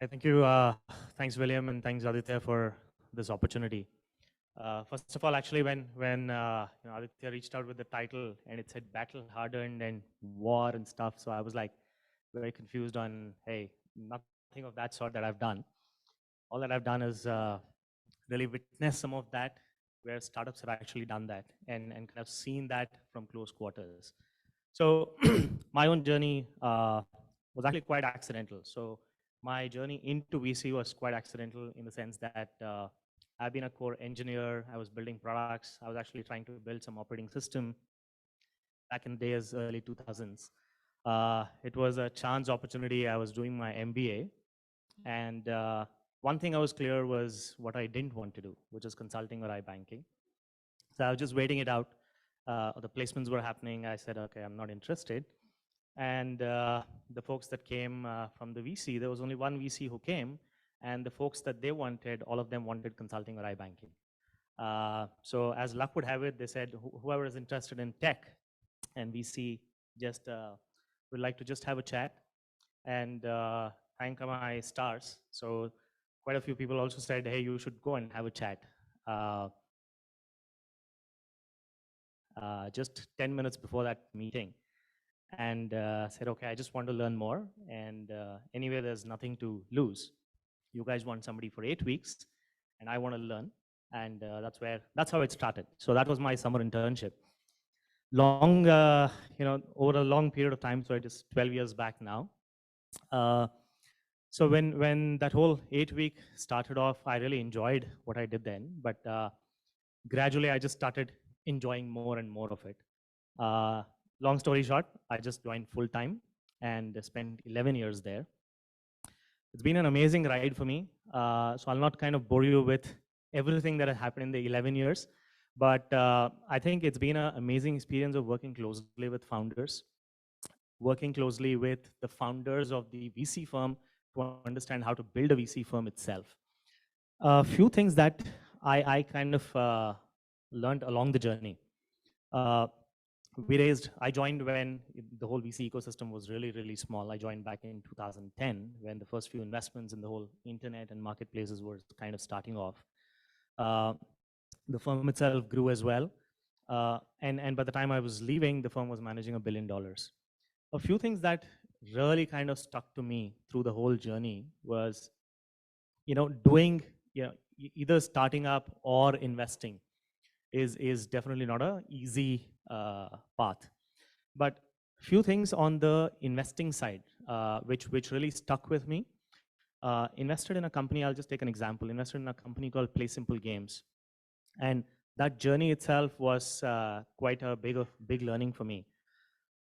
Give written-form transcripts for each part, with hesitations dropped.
Hey, thank you. Thanks, William, and thanks, Aditya, for this opportunity. First of all, actually, when Aditya reached out with the title and it said "Battle Hardened" and war and stuff, so I was like very confused on, hey, nothing of that sort that I've done. All that I've done is really witness some of that, where startups have actually done that and kind of seen that from close quarters. So my own journey was actually quite accidental. So my journey into VC was quite accidental in the sense that I've been a core engineer. I was building products. I was actually trying to build some operating system back in the days, early 2000s. It was a chance opportunity. I was doing my MBA, and one thing I was clear was what I didn't want to do, which is consulting or iBanking. So I was just waiting it out. The placements were happening. I said, okay, I'm not interested. And the folks that came from the VC, there was only one VC who came, and the folks that they wanted, all of them wanted consulting or iBanking. So as luck would have it, they said, whoever is interested in tech and VC just would like to just have a chat and thank my stars. So quite a few people also said, hey, you should go and have a chat. Just 10 minutes before that meeting, and said, okay, I just want to learn more. And anyway, there's nothing to lose. You guys want somebody for 8 weeks, and I want to learn. And that's how it started. So that was my summer internship. Long, over a long period of time. So it is 12 years back now. So when that whole 8 week started off, I really enjoyed what I did then. But gradually, I just started enjoying more and more of it. Uh, Long story short, I just joined full time and spent 11 years there. It's been an amazing ride for me. So I'll not kind of bore you with everything that has happened in the 11 years, but I think it's been an amazing experience of working closely with founders, working closely with the founders of the VC firm to understand how to build a VC firm itself. A few things that I kind of learned along the journey. Uh, I joined when the whole VC ecosystem was really, really small. I joined back in 2010 when the first few investments in the whole internet and marketplaces were kind of starting off. Uh, the firm itself grew as well. And by the time I was leaving, the firm was managing $1 billion. A few things that really kind of stuck to me through the whole journey was, doing, either starting up or investing is definitely not a easy path. But few things on the investing side, which really stuck with me. Invested in a company. I'll just take an example. Invested in a company called Play Simple Games, and that journey itself was quite a big learning for me.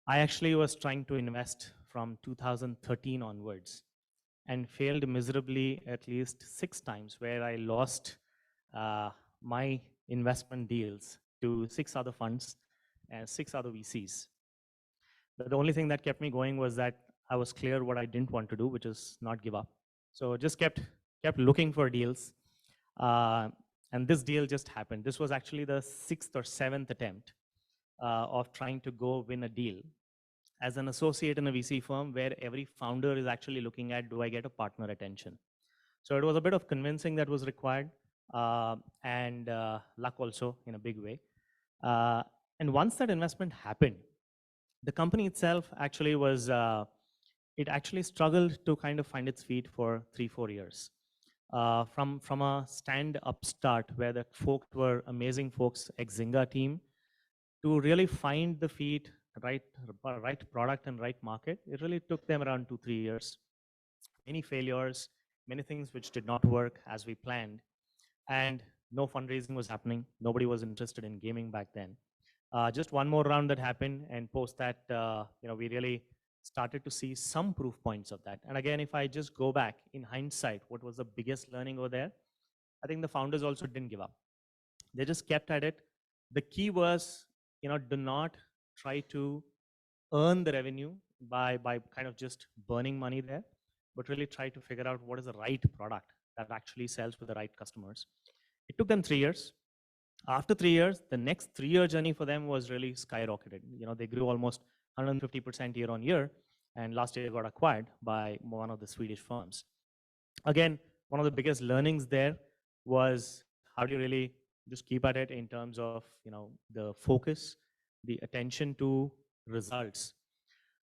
I actually was trying to invest from 2013 onwards, and failed miserably at least 6 times, where I lost my investment deals to 6 other funds and 6 other VCs. But the only thing that kept me going was that I was clear what I didn't want to do, which is not give up. So just kept looking for deals, and this deal just happened. This was actually the 6th or 7th attempt of trying to go win a deal as an associate in a VC firm, where every founder is actually looking at, do I get a partner attention? So it was a bit of convincing that was required, and luck also in a big way. And once that investment happened, the company itself actually it actually struggled to kind of find its feet for 3-4 years. From a stand-up start, where the folks were amazing folks, ex-Zynga team, to really find the feet, right product and right market, it really took them around 2-3 years. Many failures, many things which did not work as we planned, and no fundraising was happening. Nobody was interested in gaming back then. Just one more round that happened, and post that, we really started to see some proof points of that. And again, if I just go back in hindsight, what was the biggest learning over there? I think the founders also didn't give up. They just kept at it. The key was, do not try to earn the revenue by kind of just burning money there, but really try to figure out what is the right product that actually sells with the right customers. It took them 3 years. After 3 years, the next 3-year journey for them was really skyrocketed. They grew almost 150% year on year, and last year got acquired by one of the Swedish firms. Again, one of the biggest learnings there was how do you really just keep at it in terms of the focus, the attention to results,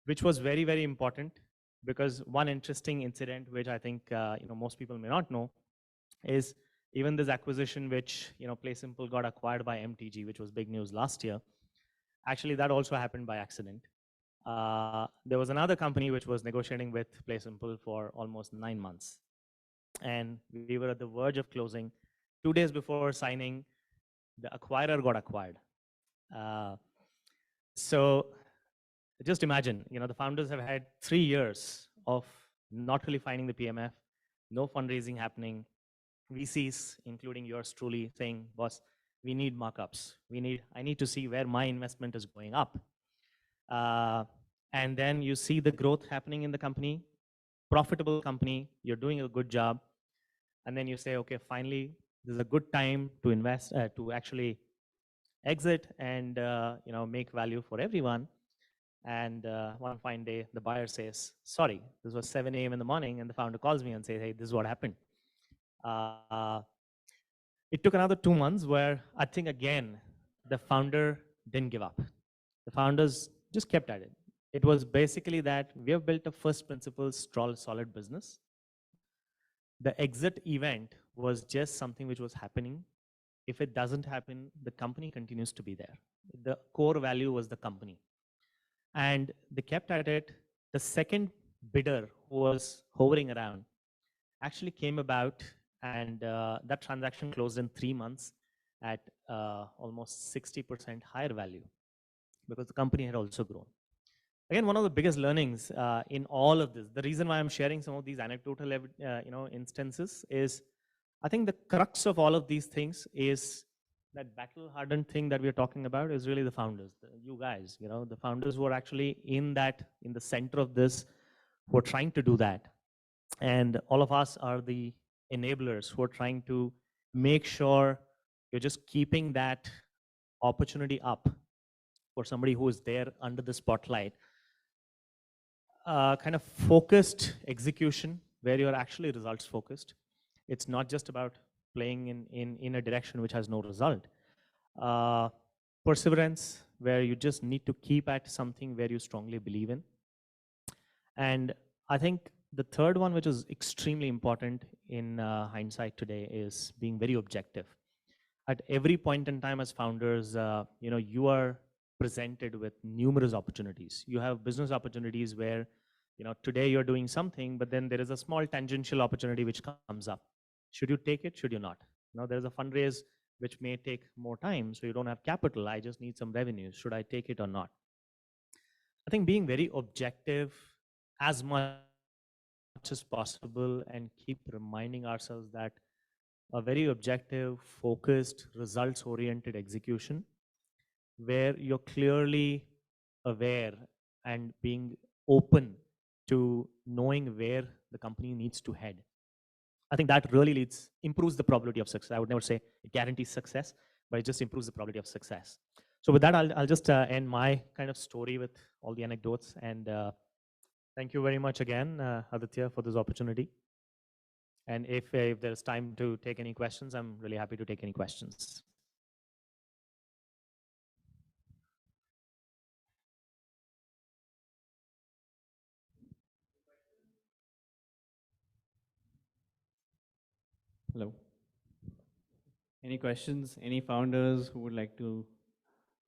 which was very very important. Because one interesting incident which I think most people may not know is even this acquisition which Play Simple got acquired by MTG, which was big news last year. Actually, that also happened by accident. There was another company which was negotiating with Play Simple for almost 9 months, and we were at the verge of closing. 2 days before signing, the acquirer got acquired. Uh, so just imagine, the founders have had 3 years of not really finding the PMF, no fundraising happening, VCs, including yours truly, saying, "Boss, we need markups. I need to see where my investment is going up." Uh, and then you see the growth happening in the company, profitable company, you're doing a good job, and then you say, "Okay, finally, this is a good time to invest, to actually exit and make value for everyone." And one fine day, the buyer says, "Sorry, this was 7 a.m. in the morning," and the founder calls me and says, "Hey, this is what happened." Uh, it took another 2 months where I think again the founder didn't give up. The founders just kept at it. It was basically that we have built a first principles solid business. The exit event was just something which was happening. If it doesn't happen, the company continues to be there. The core value was the company. And they kept at it. The second bidder who was hovering around actually came about, and that transaction closed in 3 months at almost 60% higher value because the company had also grown. Again, one of the biggest learnings in all of this, the reason why I'm sharing some of these anecdotal instances is I think the crux of all of these things is that battle hardened thing that we're talking about is really the founders, you guys, the founders who are actually in the center of this, who are trying to do that. And all of us are the enablers who are trying to make sure you're just keeping that opportunity up for somebody who is there under the spotlight. Kind of focused execution where you're actually results focused. It's not just about playing in a direction which has no result. Uh, Perseverance, where you just need to keep at something where you strongly believe in. And I think the third one, which is extremely important in hindsight today, is being very objective. At every point in time as founders, you are presented with numerous opportunities. You have business opportunities where, today you're doing something, but then there is a small tangential opportunity which comes up. Should you take it? Should you not? There's a fundraise which may take more time, so you don't have capital. I just need some revenue. Should I take it or not? I think being very objective as much as possible and keep reminding ourselves that a very objective, focused, results oriented execution where you're clearly aware and being open to knowing where the company needs to head. I think that really improves the probability of success. I would never say it guarantees success, but it just improves the probability of success. So with that, I'll just end my kind of story with all the anecdotes. And thank you very much again, Aditya, for this opportunity. And if there's time to take any questions, I'm really happy to take any questions. Hello. Any questions? Any founders who would like to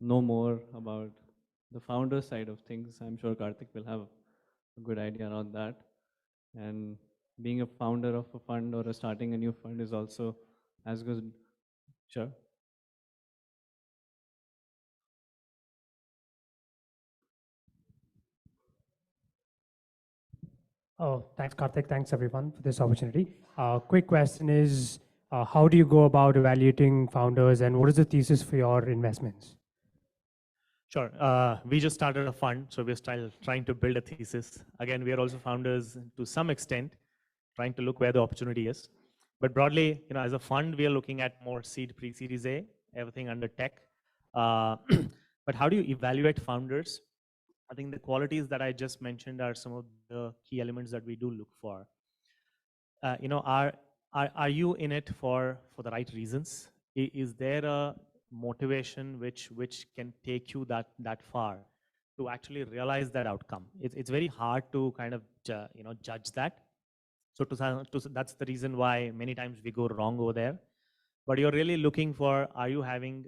know more about the founder side of things? I'm sure Karthik will have a good idea around that. And being a founder of a fund or starting a new fund is also as good. Sure. Oh, thanks, Karthik. Thanks, everyone, for this opportunity. Quick question is, how do you go about evaluating founders, and what is the thesis for your investments? Sure. We just started a fund, so we're still trying to build a thesis. Again, we are also founders to some extent, trying to look where the opportunity is. But broadly, as a fund, we are looking at more seed, pre-series A, everything under tech. But how do you evaluate founders? I think the qualities that I just mentioned are some of the key elements that we do look for. are you in it for the right reasons? Is there a motivation which can take you that far to actually realize that outcome? It's very hard to kind of judge that. So that's the reason why many times we go wrong over there. But you're really looking for, are you having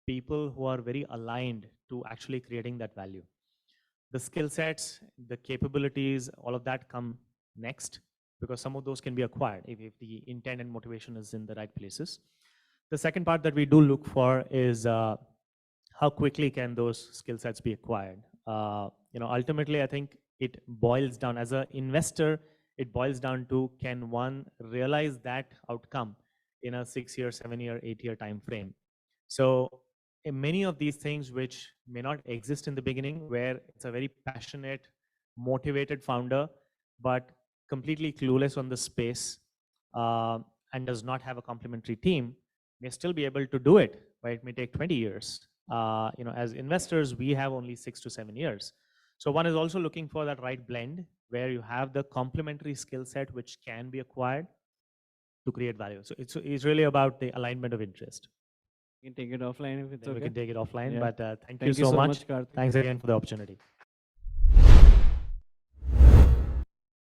people who are very aligned to actually creating that value? The skill sets, the capabilities, all of that come next, because some of those can be acquired if the intent and motivation is in the right places. The second part that we do look for is how quickly can those skill sets be acquired. Ultimately, I think it boils down, as an investor, it boils down to, can one realize that outcome in a 6-year, 7-year, 8-year time frame? So in many of these things which may not exist in the beginning, where it's a very passionate, motivated founder, but completely clueless on the space, and does not have a complementary team, may still be able to do it, but it may take 20 years. As investors, we have only 6 to 7 years. So one is also looking for that right blend where you have the complementary skill set which can be acquired to create value. So it's really about the alignment of interest. We can take it offline if it's Then okay. we can take it offline. Yeah. But thank you so much. Karthik. Thanks again for the opportunity.